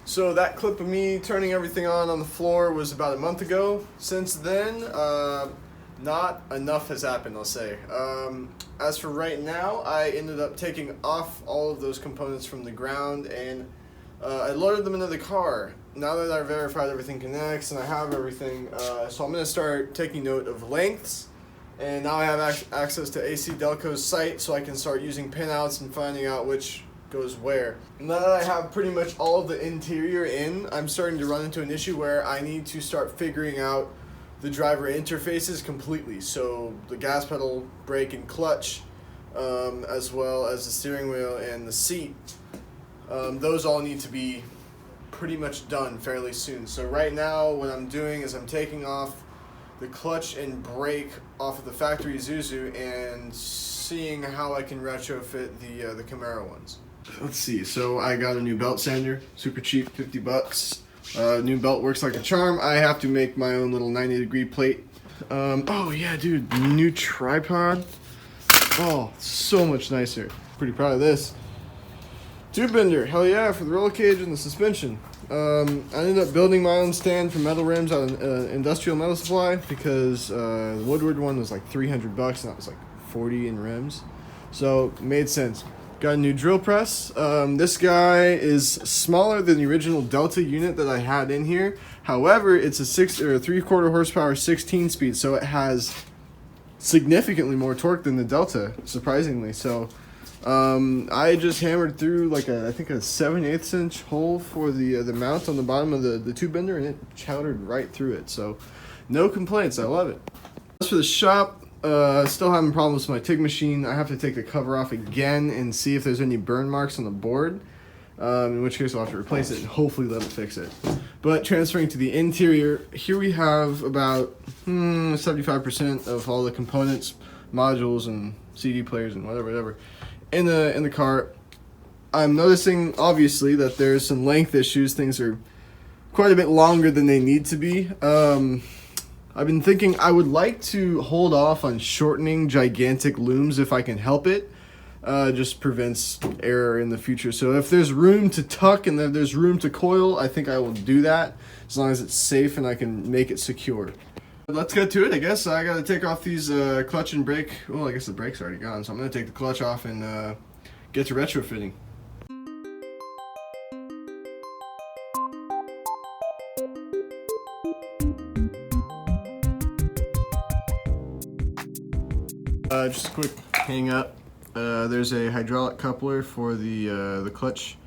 So that clip of me turning everything on the floor was about a month ago. Since then, not enough has happened, I'll say. As for right now, I ended up taking off all of those components from the ground and I loaded them into the car. Now that I've verified everything connects and I have everything, so I'm going to start taking note of lengths. And now I have access to AC Delco's site, so I can start using pinouts and finding out which goes where. Now that I have pretty much all of the interior in, I'm starting to run into an issue where I need to start figuring out the driver interfaces completely. So the gas pedal, brake, and clutch, as well as the steering wheel and the seat, those all need to be pretty much done fairly soon. So right now what I'm doing is I'm taking off the clutch and brake off of the factory Isuzu and seeing how I can retrofit the Camaro ones. Let's see, so I got a new belt sander, super cheap, 50 bucks. New belt works like a charm. I have to make my own little 90-degree plate. Oh yeah, dude, new tripod. Oh, so much nicer. Pretty proud of this. Tube bender, hell yeah, for the roller cage and the suspension. I ended up building my own stand for metal rims out of Industrial Metal Supply because the Woodward one was like 300 bucks and that was like 40 in rims. So, made sense. Got a new drill press. This guy is smaller than the original Delta unit that I had in here. However, it's a 3/4 horsepower 16-speed, so it has significantly more torque than the Delta, surprisingly. So, I just hammered through like I think a 7/8 inch hole for the mount on the bottom of the tube bender, and it chowdered right through it. So, no complaints. I love it. As for the shop, still having problems with my TIG machine. I have to take the cover off again and see if there's any burn marks on the board, in which case I'll have to replace it and hopefully that'll fix it. But transferring to the interior, here we have about 75% of all the components, modules, and CD players and whatever in the car. I'm noticing obviously that there's some length issues. Things are quite a bit longer than they need to be. I've been thinking I would like to hold off on shortening gigantic looms if I can help it. Just prevents error in the future. So if there's room to tuck and if there's room to coil, I think I will do that as long as it's safe and I can make it secure. Let's get to it, I guess. I gotta take off these clutch and brake. Well, I guess the brake's already gone, so I'm gonna take the clutch off and get to retrofitting. Just a quick hang up. There's a hydraulic coupler for the clutch.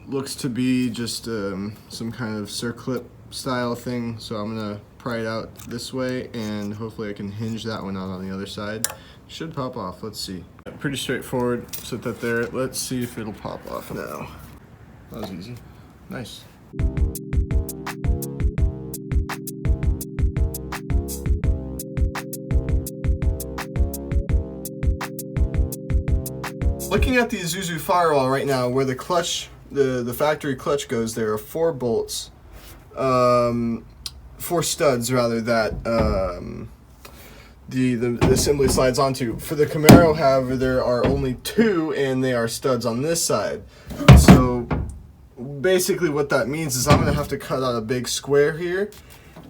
Looks to be just some kind of circlip style thing, so I'm gonna pry it out this way and hopefully I can hinge that one out on the other side. Should pop off. Let's see. Pretty straightforward. Set that there. Let's see if it'll pop off now. That was easy. Nice. Looking at the Isuzu firewall right now, where the clutch, the factory clutch goes, there are 4 bolts, 4 studs rather, that the assembly slides onto. For the Camaro, however, there are only 2, and they are studs on this side. So basically what that means is I'm going to have to cut out a big square here,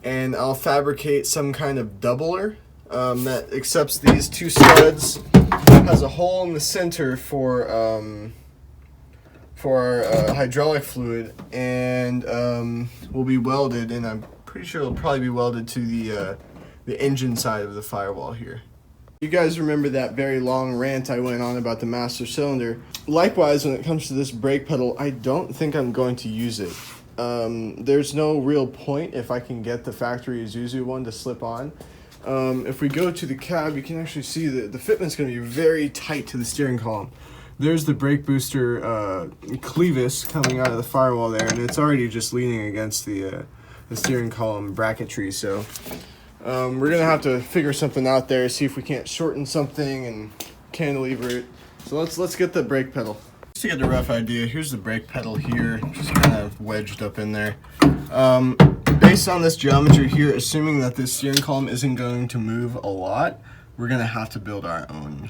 and I'll fabricate some kind of doubler that accepts these 2 studs, has a hole in the center for our hydraulic fluid, and will be welded, and I'm pretty sure it'll probably be welded to the engine side of the firewall here. You guys remember that very long rant I went on about the master cylinder. Likewise, when it comes to this brake pedal, I don't think I'm going to use it. There's no real point if I can get the factory Isuzu one to slip on. If we go to the cab, you can actually see that the fitment's going to be very tight to the steering column. There's the brake booster clevis coming out of the firewall there, and it's already just leaning against the steering column bracketry. So we're going to have to figure something out there, see if we can't shorten something and cantilever it. So let's get the brake pedal. Just to get a rough idea, here's the brake pedal here, just kind of wedged up in there. Based on this geometry here, assuming that this steering column isn't going to move a lot, we're going to have to build our own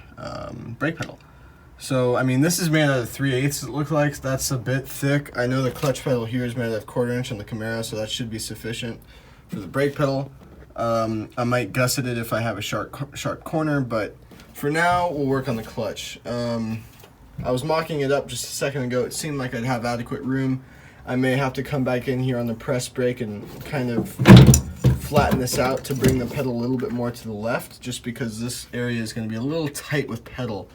brake pedal. So, I mean, this is made out of 3/8 it looks like. That's a bit thick. I know the clutch pedal here is made out of 1/4 inch on the Camaro, so that should be sufficient for the brake pedal. I might gusset it if I have a sharp corner, but for now, we'll work on the clutch. I was mocking it up just a second ago. It seemed like I'd have adequate room. I may have to come back in here on the press brake and kind of flatten this out to bring the pedal a little bit more to the left, just because this area is going to be a little tight with pedal.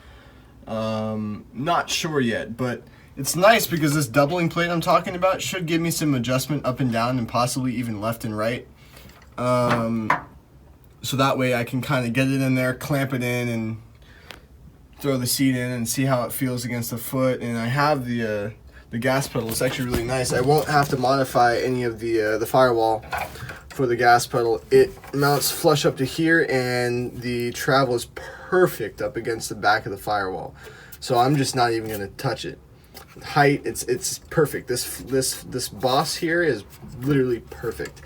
Not sure yet, but it's nice because this doubling plate I'm talking about should give me some adjustment up and down and possibly even left and right. So that way I can kind of get it in there, clamp it in, and throw the seat in and see how it feels against the foot. And I have the gas pedal. It's actually really nice. I won't have to modify any of the firewall for the gas pedal. It mounts flush up to here, and the travel is perfect up against the back of the firewall. So I'm just not even going to touch it. Height, it's perfect. This boss here is literally perfect.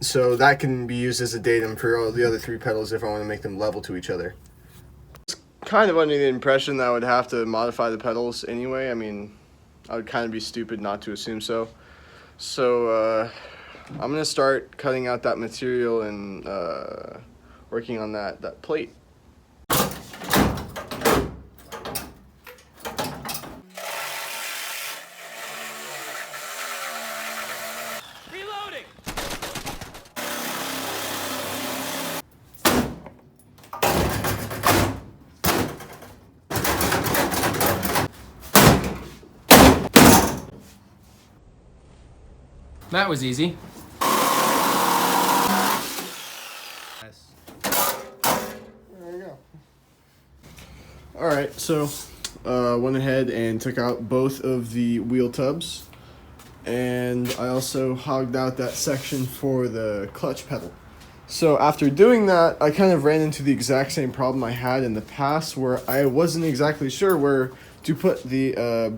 So that can be used as a datum for all the other 3 pedals if I want to make them level to each other. Kind of under the impression that I would have to modify the pedals anyway. I mean, I would kind of be stupid not to assume so. So I'm gonna start cutting out that material and working on that plate. Reloading. That was easy. There you go. Alright, so went ahead and took out both of the wheel tubs, and I also hogged out that section for the clutch pedal. So after doing that, I kind of ran into the exact same problem I had in the past, where I wasn't exactly sure where to put the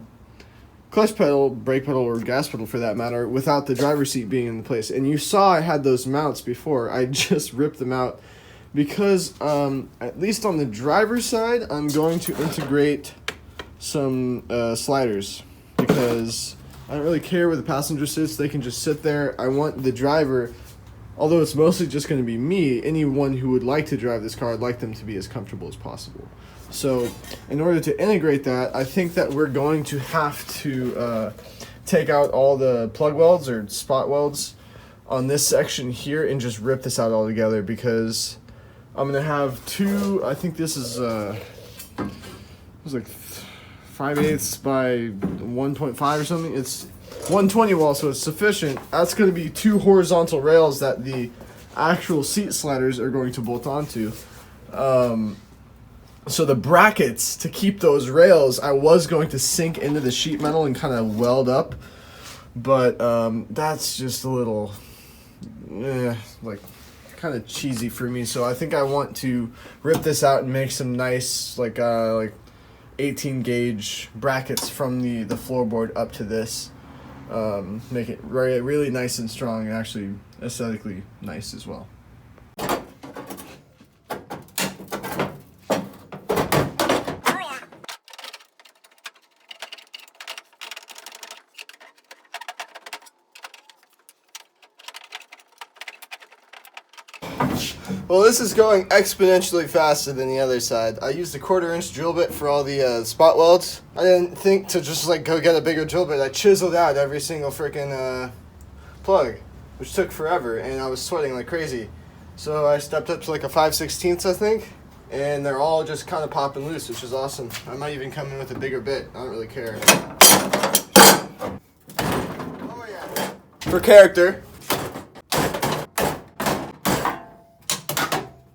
clutch pedal, brake pedal, or gas pedal for that matter, without the driver's seat being in place. And you saw I had those mounts before. I just ripped them out because, at least on the driver's side, I'm going to integrate some sliders, because I don't really care where the passenger sits. They can just sit there. I want the driver, although it's mostly just going to be me, anyone who would like to drive this car, I'd like them to be as comfortable as possible. So in order to integrate that, I think that we're going to have to take out all the plug welds or spot welds on this section here and just rip this out all together, because I'm going to have two, I think this is it was like 5/8 by 1.5 or something. It's 120 wall, so it's sufficient. That's going to be 2 horizontal rails that the actual seat sliders are going to bolt onto. So the brackets to keep those rails, I was going to sink into the sheet metal and kind of weld up, but that's just a little, like, kind of cheesy for me. So I think I want to rip this out and make some nice, like 18 gauge brackets from the floorboard up to this. Make it really nice and strong, and actually aesthetically nice as well. Well, this is going exponentially faster than the other side. I used a 1/4 inch drill bit for all the spot welds. I didn't think to just like go get a bigger drill bit. I chiseled out every single freaking plug, which took forever, and I was sweating like crazy. So I stepped up to like a 5/16, I think, and they're all just kind of popping loose, which is awesome. I might even come in with a bigger bit. I don't really care. Oh yeah. For character.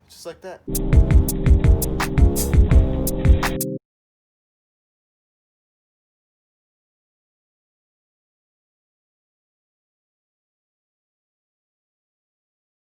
Just like that.